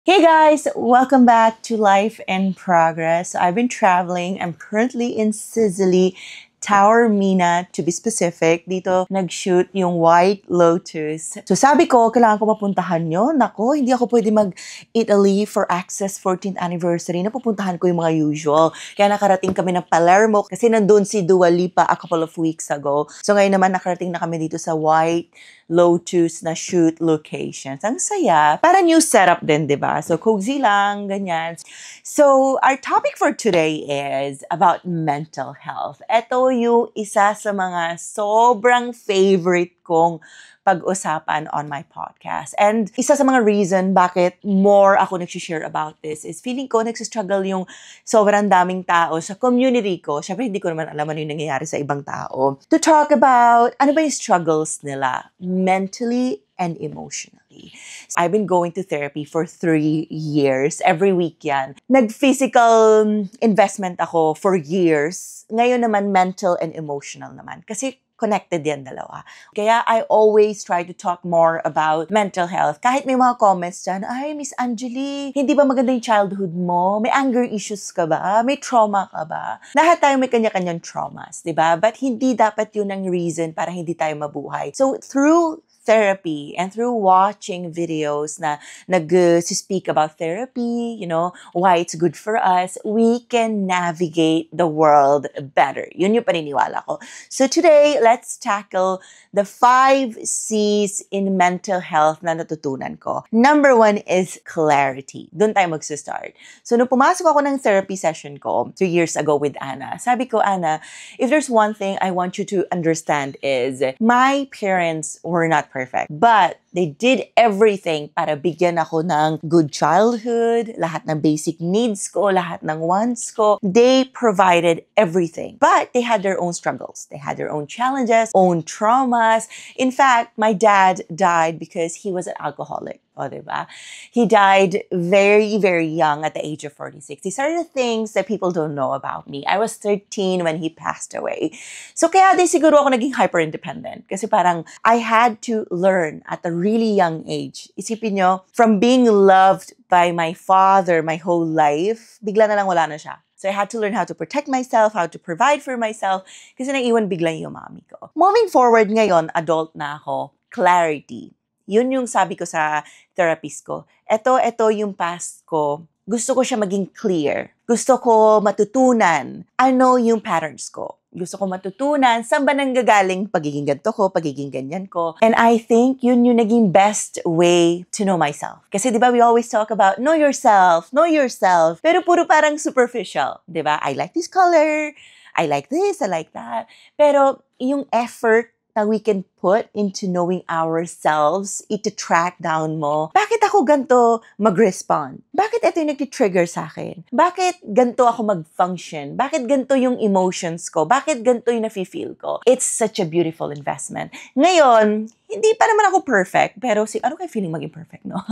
Hey guys, welcome back to Life in Progress. I've been traveling. I'm currently in Sicily, Taormina to be specific. Dito nag-shoot yung White Lotus. So sabi ko, kailangan ko mapuntahan yun. Nako, hindi ako pwede mag-Italy for Access 14th anniversary. Napupuntahan ko yung mga usual. Kaya nakarating kami ng Palermo kasi nandun si Dua Lipa a couple of weeks ago. So ngayon naman nakarating na kami dito sa White Lotus na shoot locations. Ang saya. Para new setup din, di ba? So, cozy lang, ganyan. So, our topic for today is about mental health. Ito yung isa sa mga sobrang favorite kong pag-usapan on my podcast. And isa sa mga reason bakit more ako nagsishare about this is feeling ko nagsistruggle yung sobrang daming tao sa community ko. Syempre, hindi ko naman alam ano yung nangyayari sa ibang tao. To talk about ano ba yung struggles nila mentally and emotionally. I've been going to therapy for 3 years. Every week yan. Nag-physical investment ako for years. Ngayon naman, mental and emotional naman. Kasi connected yan dalawa. Kaya I always try to talk more about mental health. Kahit may mga comments dyan, ay, Miss Angeli, hindi ba maganda yung childhood mo? May anger issues ka ba? May trauma ka ba? Lahat tayo may kanya-kanyang traumas, di ba? But hindi dapat yun ang reason para hindi tayo mabuhay. So, through therapy and through watching videos na nag-speak about therapy, why it's good for us, we can navigate the world better. Yun yung paniniwala ko. So today, let's tackle the 5 C's in mental health na natutunan ko. Number 1 is clarity. Doon tayo mag-start. So nung pumasok ako ng therapy session ko 3 years ago with Anna, sabi ko, Anna, if there's one thing I want you to understand is my parents were not perfect. But they did everything para bigyan ako ng good childhood, lahat ng basic needs ko, lahat ng wants ko. They provided everything. But they had their own struggles. They had their own challenges, own traumas. In fact, my dad died because he was an alcoholic. O, diba? He died very, very young at the age of 46. These are the things that people don't know about me. I was 13 when he passed away. So kaya din siguro ako naging hyper-independent. Kasi parang I had to learn at a really young age. Isipin nyo, from being loved by my father my whole life, bigla na lang wala na siya. So I had to learn how to protect myself, how to provide for myself, kasi naiwan bigla yung mami ko. Moving forward ngayon, adult na ako, clarity. Yun yung sabi ko sa therapist ko. Ito yung past ko. Gusto ko siya maging clear. Gusto ko matutunan ano yung patterns ko. Gusto ko matutunan saan ba nanggagaling pagiging ganito ko, pagiging ganyan ko. And I think yun yung naging best way to know myself. Kasi di ba we always talk about know yourself. Pero puro parang superficial. Di ba? I like this color. I like this. I like that. Pero yung effort na we can put into knowing ourselves, ito-track down mo. Bakit ako ganito mag-respond? Bakit ito yung nag-trigger sa akin? Bakit ganito ako mag-function? Bakit ganito yung emotions ko? Bakit ganito yung nafe-feel ko? It's such a beautiful investment. Ngayon, hindi pa naman ako perfect, pero ano kayo feeling maging perfect, no?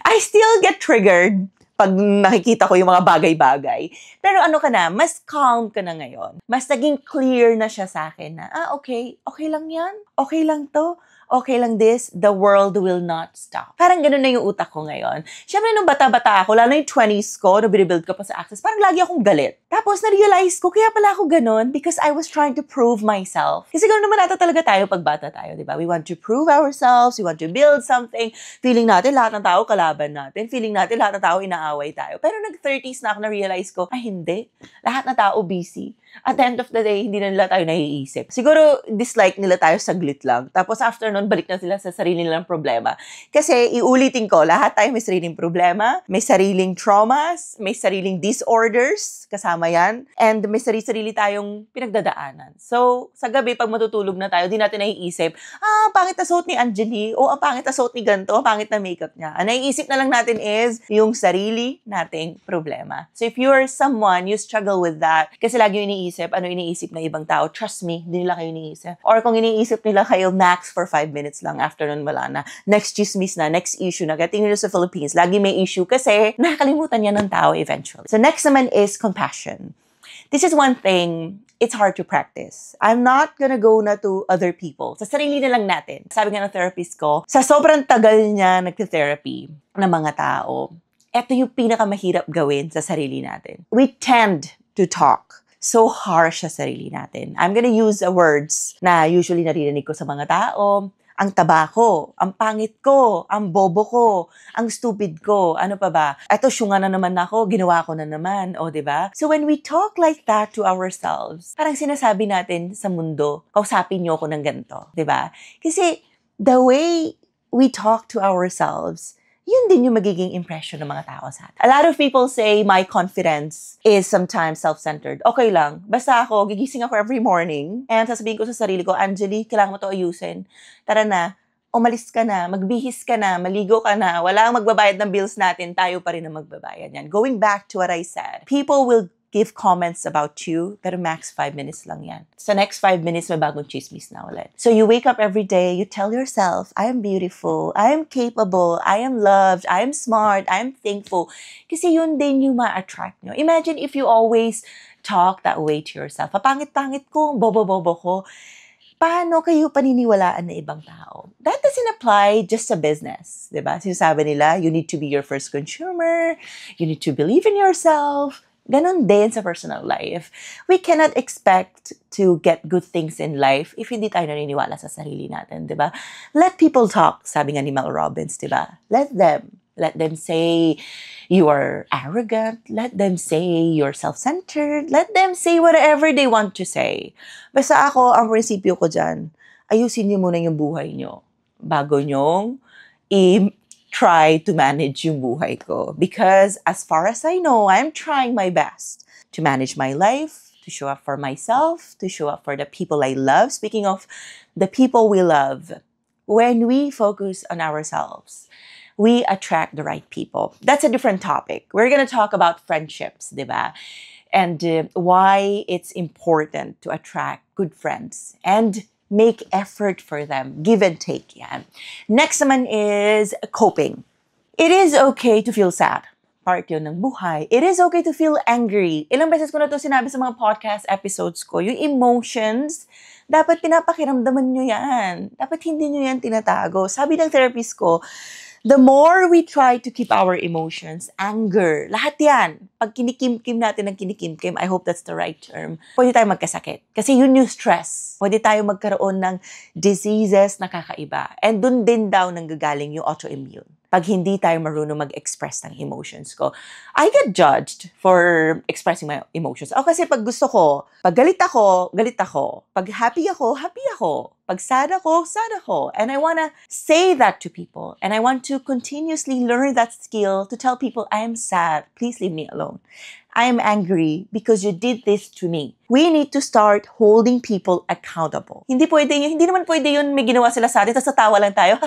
I still get triggered pag nakikita ko yung mga bagay-bagay. Pero ano ka na, mas calm ka na ngayon. Mas naging clear na siya sa akin na, okay lang yan. Okay lang to. Okay lang this, the world will not stop. Parang ganun na yung utak ko ngayon. Siyempre, nung bata-bata ako, lalo yung 20s ko, nung binibuild ko pa sa Access, parang lagi akong galit. Tapos, na-realize ko, kaya pala ako ganun because I was trying to prove myself. Kasi ganun naman ata talaga tayo pag bata tayo, di ba? We want to prove ourselves, we want to build something. Feeling natin, lahat ng tao kalaban natin. Feeling natin, lahat ng tao inaaway tayo. Pero nag-30s na ako, na-realize ko, hindi. Lahat ng tao busy. At the end of the day, hindi na nila tayo naiisip. Siguro, dislike nila tayo saglit lang. Tapos after nun, balik na sila sa sarili nilang problema. Kasi, iulitin ko, lahat tayo may sariling problema, may sariling traumas, may sariling disorders, kasama yan, and may sarili-sarili tayong pinagdadaanan. So, sa gabi, pag matutulog na tayo, di natin naiisip, pangit na suot ni Angeli, o ang pangit na suot ni ganito, ang pangit na makeup niya. Ang naiisip na lang natin is yung sarili nating problema. So, if you're someone, you struggle with that, kasi lagi yung iniisip, ano iniisip ng ibang tao, trust me, hindi nila kayo iniisip. Or kung iniisip nila kayo max for 5 minutes lang, after nun wala na. Next chismis na, next issue na. Kaya tingin nyo sa Philippines, lagi may issue kasi nakakalimutan yan ng tao eventually. So next naman is compassion. This is one thing, it's hard to practice. I'm not gonna go na to other people. Sa sarili na lang natin. Sabi nga ng therapist ko, sa sobrang tagal niya nagte-therapy ng mga tao, ito yung pinakamahirap gawin sa sarili natin. We tend to talk so harsh sa sarili natin. I'm gonna use words na usually naririnig ko sa mga tao. Ang taba ko, ang pangit ko, ang bobo ko, ang stupid ko, ano pa ba? Eto, syunga na naman ako, ginawa ko na naman, o diba? So when we talk like that to ourselves, parang sinasabi natin sa mundo, kausapin niyo ako ng ganito, diba? Kasi the way we talk to ourselves, yun din yung magiging impression ng mga tao sa atin. A lot of people say my confidence is sometimes self-centered. Okay lang. Basta ako, gigising ako every morning and sasabihin ko sa sarili ko, Angeli, kailangan mo to ayusin. Tara na, umalis ka na, magbihis ka na, maligo ka na, walang magbabayad ng bills natin, tayo pa rin ang magbabayad yan. Going back to what I said, people will give comments about you, pero max 5 minutes lang yan. Sa next 5 minutes, may bagong chismis na ulit. So you wake up every day, you tell yourself, I am beautiful, I am capable, I am loved, I am smart, I am thankful. Kasi yun din yung ma-attract nyo. Imagine if you always talk that way to yourself. Papangit-pangit ko, bobo-bobo ko. Paano kayo paniniwalaan na ibang tao? That doesn't apply just sa business, diba? Sinasabi nila, you need to be your first consumer, you need to believe in yourself. Ganon din sa personal life. We cannot expect to get good things in life if hindi tayo naniniwala sa sarili natin, di ba? Let people talk, sabi nga ni Mel Robbins, di ba? Let them say you are arrogant. Let them say you're self-centered. Let them say whatever they want to say. Basta ako, ang prinsipyo ko dyan, ayusin niyo muna yung buhay niyo bago nyong try to manage yung buhay ko. Because as far as I know, I'm trying my best to manage my life, to show up for myself, to show up for the people I love. Speaking of the people we love, when we focus on ourselves, we attract the right people. That's a different topic. We're gonna talk about friendships, diba? And why it's important to attract good friends and make effort for them. Give and take yan. Next naman is coping. It is okay to feel sad. Part yun ng buhay. It is okay to feel angry. Ilang beses ko na ito sinabi sa mga podcast episodes ko. Yung emotions, dapat pinapakiramdaman nyo yan. Dapat hindi nyo yan tinatago. Sabi ng therapist ko, the more we try to keep our emotions, anger, lahat yan. Pag kinikim-kim natin ng kinikim-kim, I hope that's the right term, pwede tayo magkasakit. Kasi yun yung stress. Pwede tayo magkaroon ng diseases na kakaiba. And dun din daw nanggagaling yung autoimmune. Pag hindi tayo marunong mag-express ng emotions ko. I get judged for expressing my emotions. O kasi pag gusto ko, pag galit ako, galit ako. Pag happy ako, happy ako. Pag sad ako, sad ako. And I wanna say that to people. And I want to continuously learn that skill to tell people, I am sad. Please leave me alone. I am angry because you did this to me. We need to start holding people accountable. Hindi naman pwede yun, may ginawa sila sa atin, tapos natawa lang tayo.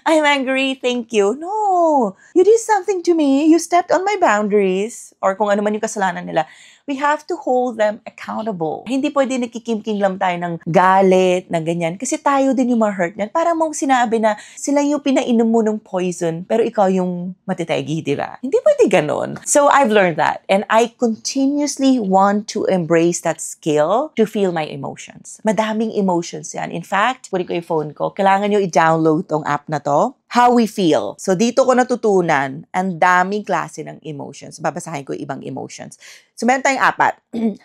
I'm angry, thank you. No, you did something to me. You stepped on my boundaries. Or kung ano man yung kasalanan nila. We have to hold them accountable. Hindi pwede nagkikim-kim lang tayo ng galit, na ganyan. Kasi tayo din yung ma-hurt niyan. Para mong sinabi na sila yung pinainom mo ng poison, pero ikaw yung matitegi, di ba? Hindi pwede ganon. So I've learned that. And I continuously want to embrace that skill to feel my emotions. Madaming emotions yan. In fact, kunin ko yung phone ko, kailangan nyo i-download tong app na to. How we feel. So dito ko natutunan ang daming klase ng emotions. Babasahin ko ibang emotions. So meron tayong apat.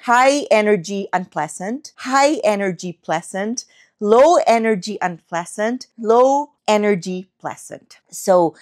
High energy unpleasant, high energy pleasant, low energy unpleasant, low energy pleasant. So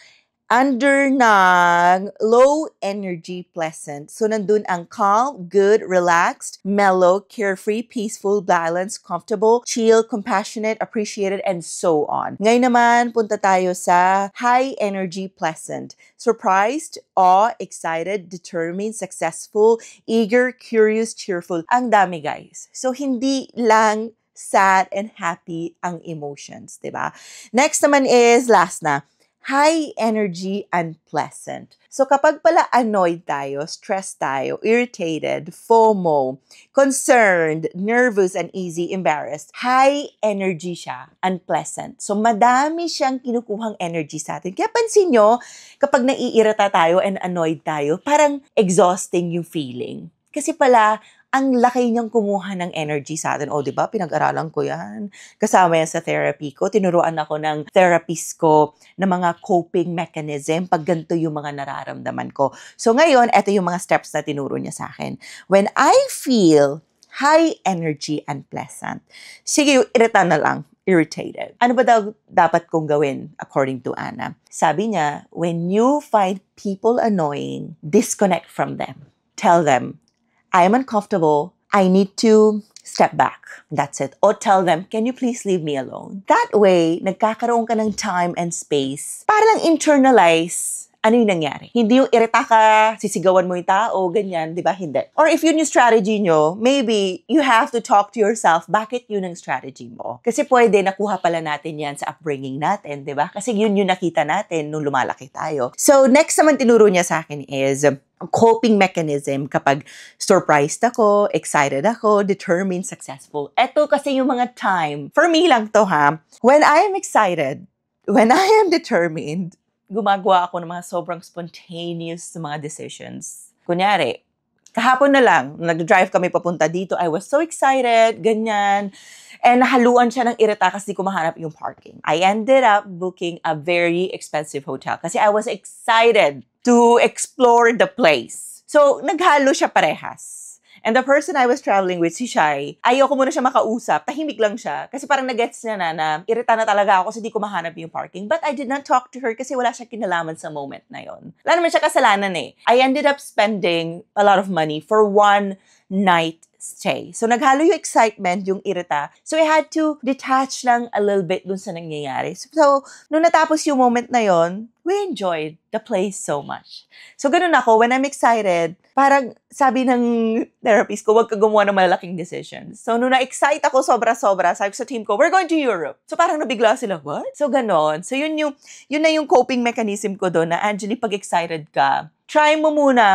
under ng low energy pleasant. So nandun ang calm, good, relaxed, mellow, carefree, peaceful, balanced, comfortable, chill, compassionate, appreciated, and so on. Ngayon naman, punta tayo sa high energy pleasant. Surprised, awe, excited, determined, successful, eager, curious, cheerful. Ang dami, guys. So hindi lang sad and happy ang emotions, diba? Next naman is, last na, high energy unpleasant. So kapag pala annoyed tayo, stressed tayo, irritated, FOMO, concerned, nervous, uneasy, embarrassed, high energy siya, unpleasant. So madami siyang kinukuhang energy sa atin. Kaya pansin nyo, kapag naiirita tayo and annoyed tayo, parang exhausting yung feeling. Kasi pala, ang laki niyang kumuha ng energy sa atin. O, di ba? Pinag-aralan ko yan. Kasama yan sa therapy ko. Tinuruan ako ng therapist ko na mga coping mechanism pag ganito yung mga nararamdaman ko. So, ngayon, eto yung mga steps na tinuro niya sa akin. When I feel high energy and pleasant, sige, irita na lang. Irritated. Ano ba daw dapat kong gawin according to Anna? Sabi niya, when you find people annoying, disconnect from them. Tell them, I am uncomfortable. I need to step back. That's it. Or tell them, can you please leave me alone? That way, nagkakaroon ka ng time and space para lang internalize ano yung nangyari. Hindi yung irita ka, sisigawan mo yung tao, ganyan, di ba? Hindi. Or if yun yung strategy nyo, maybe you have to talk to yourself, bakit yun ang strategy mo? Kasi pwede, nakuha pala natin yan sa upbringing natin, di ba? Kasi yun yung nakita natin nung lumalaki tayo. So, next naman tinuro niya sa akin is coping mechanism kapag surprised ako, excited ako, determined, successful. Eto kasi yung mga time, for me lang to ha, when I am excited, when I am determined, gumagawa ako ng mga sobrang spontaneous mga decisions. Kunyari, kahapon na lang, nag-drive kami papunta dito, I was so excited, ganyan. And nahaluan siya ng irita kasi ko mahanap yung parking. I ended up booking a very expensive hotel kasi I was excited to explore the place. So, naghalo siya parehas. And the person I was traveling with, si Shai, ayoko muna siya makausap, tahimik lang siya. Kasi parang nag-gets niya na irita na talaga ako kasi di ko mahanap yung parking. But I did not talk to her kasi wala siya kinalaman sa moment na yon. Wala naman siya kasalanan eh. I ended up spending a lot of money for one night stay. So, naghalo yung excitement, yung irita. So, I had to detach lang a little bit dun sa nangyayari. So nung natapos yung moment na yon, we enjoyed the place so much. So, ganun ako. When I'm excited, parang sabi ng therapist ko, huwag ka gumawa ng malalaking decisions. So, nung na-excite ako sobra-sobra, sabi ko sa team ko, we're going to Europe. So, parang nabigla sila, what? So, ganon. So, yun na yung coping mechanism ko doon na, Angeli, pag excited ka, try mo muna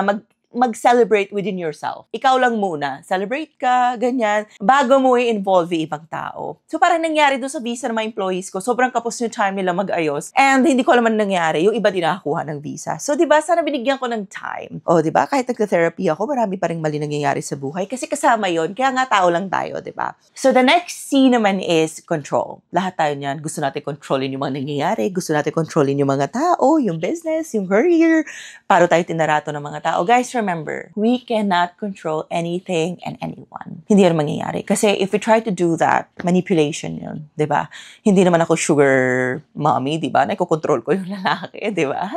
mag-celebrate within yourself. Ikaw lang muna. Celebrate ka, ganyan, bago mo i-involve yung ibang tao. So, parang nangyari doon sa visa ng mga employees ko, sobrang kapos yung time nila mag-ayos. And hindi ko alam ang nangyari, yung iba din nakakuha ng visa. So, di ba, sana binigyan ko ng time. O, di ba, kahit nagka-therapy ako, marami pa rin mali nangyayari sa buhay. Kasi kasama yon, kaya nga tao lang tayo, di ba? So, the next C naman is control. Lahat tayo niyan, gusto natin kontrolin yung mga nangyayari, gusto natin kontrolin yung mga tao, yung business, yung career, para tayo tinarato ng mga tao. Guys, remember, we cannot control anything and anyone. Hindi yan mangyayari. Kasi if we try to do that, manipulation yun, di ba? Hindi naman ako sugar mommy, di ba? Naikokontrol ko yung lalaki, di ba?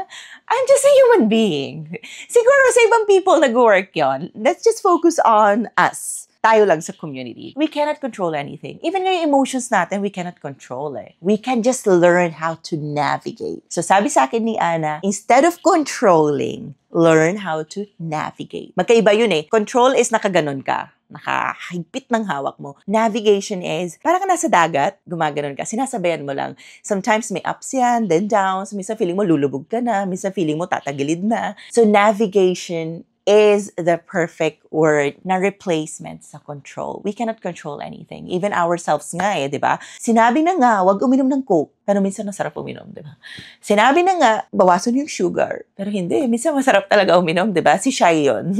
I'm just a human being. Siguro sa ibang people nag-work yun. Let's just focus on us. Tayo lang sa community. We cannot control anything. Even yung emotions natin, we cannot control it. We can just learn how to navigate. So sabi sa akin ni Anna, instead of controlling, learn how to navigate. Magkaiba yun eh. Control is nakaganon ka. Nakahigpit ng hawak mo. Navigation is, parang ka nasa dagat, gumaganon ka, sinasabayan mo lang. Sometimes may ups yan, then downs. Minsan feeling mo lulubog ka na, minsan feeling mo tatagilid na. So navigation is the perfect word na replacement sa control. We cannot control anything. Even ourselves nga eh, di ba? Sinabi na nga, wag uminom ng Coke. Pero minsan masarap uminom, di ba? Sinabi na nga, bawasan yung sugar. Pero hindi, minsan masarap talaga uminom, di ba? Si Shai yun.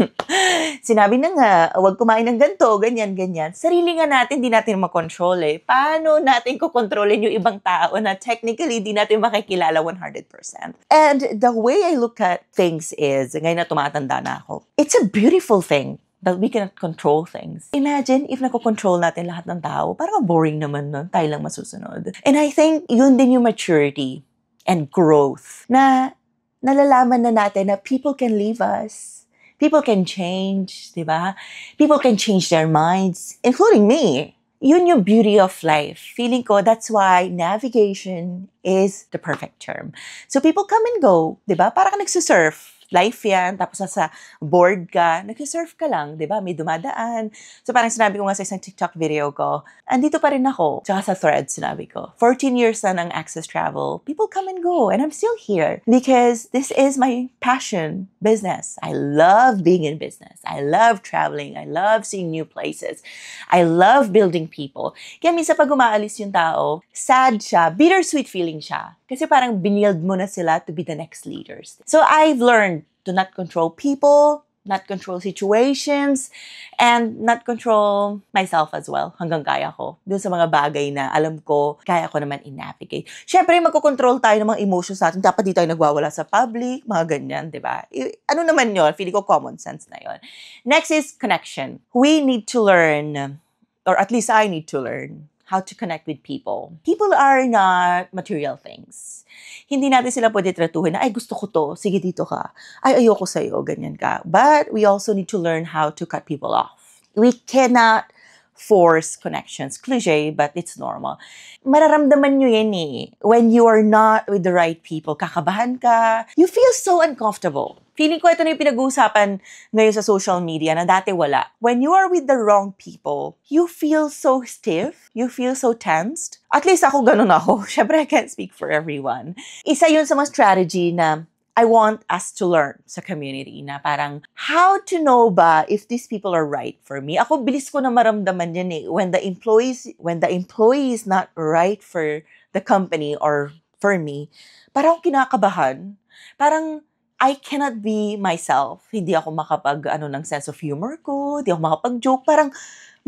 Sinabi na nga, wag kumain ng ganito, ganyan, ganyan. Sarili nga natin, di natin makontrol eh. Paano natin kukontrolin yung ibang tao na technically di natin makikilala 100%? And the way I look at things is, ngayon na tumatanda na ako, it's a beautiful thing that we cannot control things. Imagine if nakokontrol natin lahat ng tao, parang boring naman nun, tayo lang masusunod. And I think yun din yung maturity and growth na nalalaman na natin na people can leave us. People can change, di ba? People can change their minds, including me. Yun yung beauty of life. Feeling ko, that's why navigation is the perfect term. So people come and go, di ba? Parang nagsusurf. Life yan, tapos nasa board ka, nag-surf ka lang, di ba? May dumadaan. So parang sinabi ko nga sa isang TikTok video ko, andito pa rin ako. Tsaka sa Threads, sinabi ko, 14 years na ng Access Travel, people come and go, and I'm still here. Because this is my passion, business. I love being in business. I love traveling. I love seeing new places. I love building people. Kaya minsan pag umaalis yung tao, sad siya, bittersweet feeling siya. Kasi parang binild mo na sila to be the next leaders. So I've learned to not control people, not control situations, and not control myself as well. Hanggang kaya ko. Doon sa mga bagay na alam ko, kaya ko naman i-navigate. Siyempre, magkocontrol tayo ng mga emotions natin. Dapat di tayo nagwawala sa public, mga ganyan, di ba? Ano naman yon? Feeling ko common sense na yon. Next is connection. We need to learn, or at least I need to learn, how to connect with people. People are not material things. Hindi natin sila pwede tratuhin na, ay, gusto ko to, sige dito ka. Ay, ayoko sa'yo, ganyan ka. But we also need to learn how to cut people off. We cannot force connections. Cliche, but it's normal. Mararamdaman nyo yan eh. When you are not with the right people, kakabahan ka, you feel so uncomfortable. Feeling ko ito na yung pinag-uusapan ngayon sa social media na dati wala. When you are with the wrong people, you feel so stiff, you feel so tensed. At least ako ganun ako. Syempre, I can't speak for everyone. Isa yun sa mga strategy na I want us to learn sa community na parang how to know ba if these people are right for me. Ako bilis ko na maramdaman yan eh. When the employee is not right for the company or for me, parang kinakabahan. Parang I cannot be myself. Hindi ako ng sense of humor ko, hindi ako makapag-joke. Parang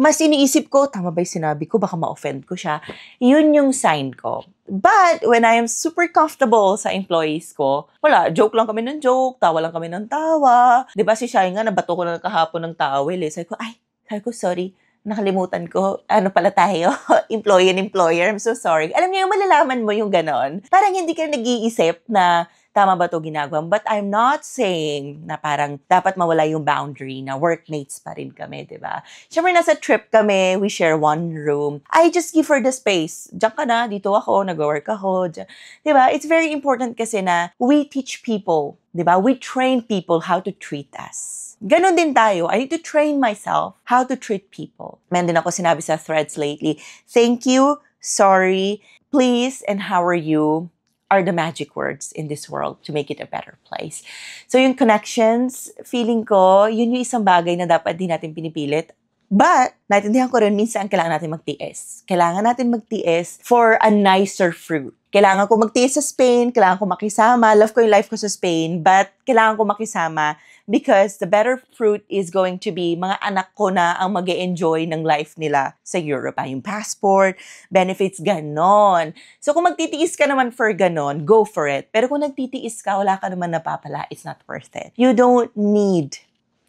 mas iniisip ko, tama ba yung sinabi ko? Baka ma-offend ko siya. Yun yung sign ko. But when I am super comfortable sa employees ko, wala, joke lang kami ng joke, tawa lang kami ng tawa. Di ba si Shai nga, nabato ko na kahapon ng towel eh. Sabi ko, sorry, nakalimutan ko, ano pala tayo, employee and employer, I'm so sorry. Alam niyo, yung malalaman mo yung ganon. Parang hindi ka nag-iisip na tama ba ito ginagawa? But I'm not saying na parang dapat mawala yung boundary na workmates pa rin kami, di ba? Siyempre, nasa trip kami, we share one room. I just give her the space. Diyan ka na, dito ako, nag-work ako. Di ba? It's very important kasi na we teach people, di ba? We train people how to treat us. Ganon din tayo. I need to train myself how to treat people. Meron din ako sinabi sa threads lately, thank you, sorry, please, and how are you? Are the magic words in this world to make it a better place. So yung connections, feeling ko, yun yung isang bagay na dapat di natin pinipilit. But, naintindihan ko rin, minsan kailangan natin magtiis. Kailangan natin magtiis for a nicer fruit. Kailangan ko magtiis sa Spain, kailangan ko makisama. Love ko yung life ko sa Spain, but kailangan ko makisama because the better fruit is going to be mga anak ko na ang mag-e-enjoy ng life nila sa Europe. Yung passport, benefits, ganon. So kung magtitiis ka naman for ganon, go for it. Pero kung nagtitiis ka, wala ka naman napapala, it's not worth it. You don't need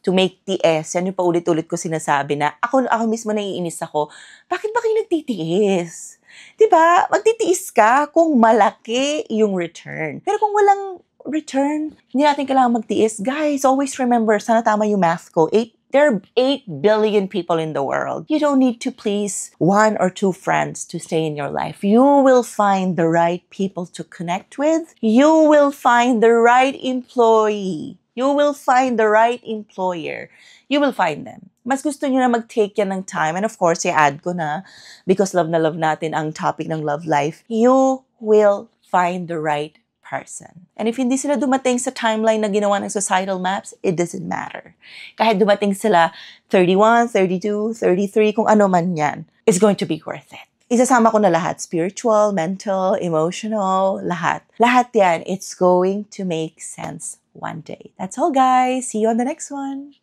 to make TS. Yan yung paulit-ulit ko sinasabi na ako mismo naiinis ako. Bakit ba kayo nagtitiis? Diba? Magtitiis ka kung malaki yung return. Pero kung walang return, hindi natin kailangan magtiis. Guys, always remember, sana tama yung math ko, there are 8 billion people in the world. You don't need to please 1 or 2 friends to stay in your life. You will find the right people to connect with. You will find the right employee. You will find the right employer. You will find them. Mas gusto nyo na mag-take yan ng time. And of course, i-add ko na, because love na love natin ang topic ng love life, you will find the right person. And if hindi sila dumating sa timeline na ginawa ng societal maps, it doesn't matter. Kahit dumating sila 31, 32, 33, kung ano man yan, it's going to be worth it. Isasama ko na lahat. Spiritual, mental, emotional, lahat. Lahat yan, it's going to make sense one day. That's all, guys. See you on the next one.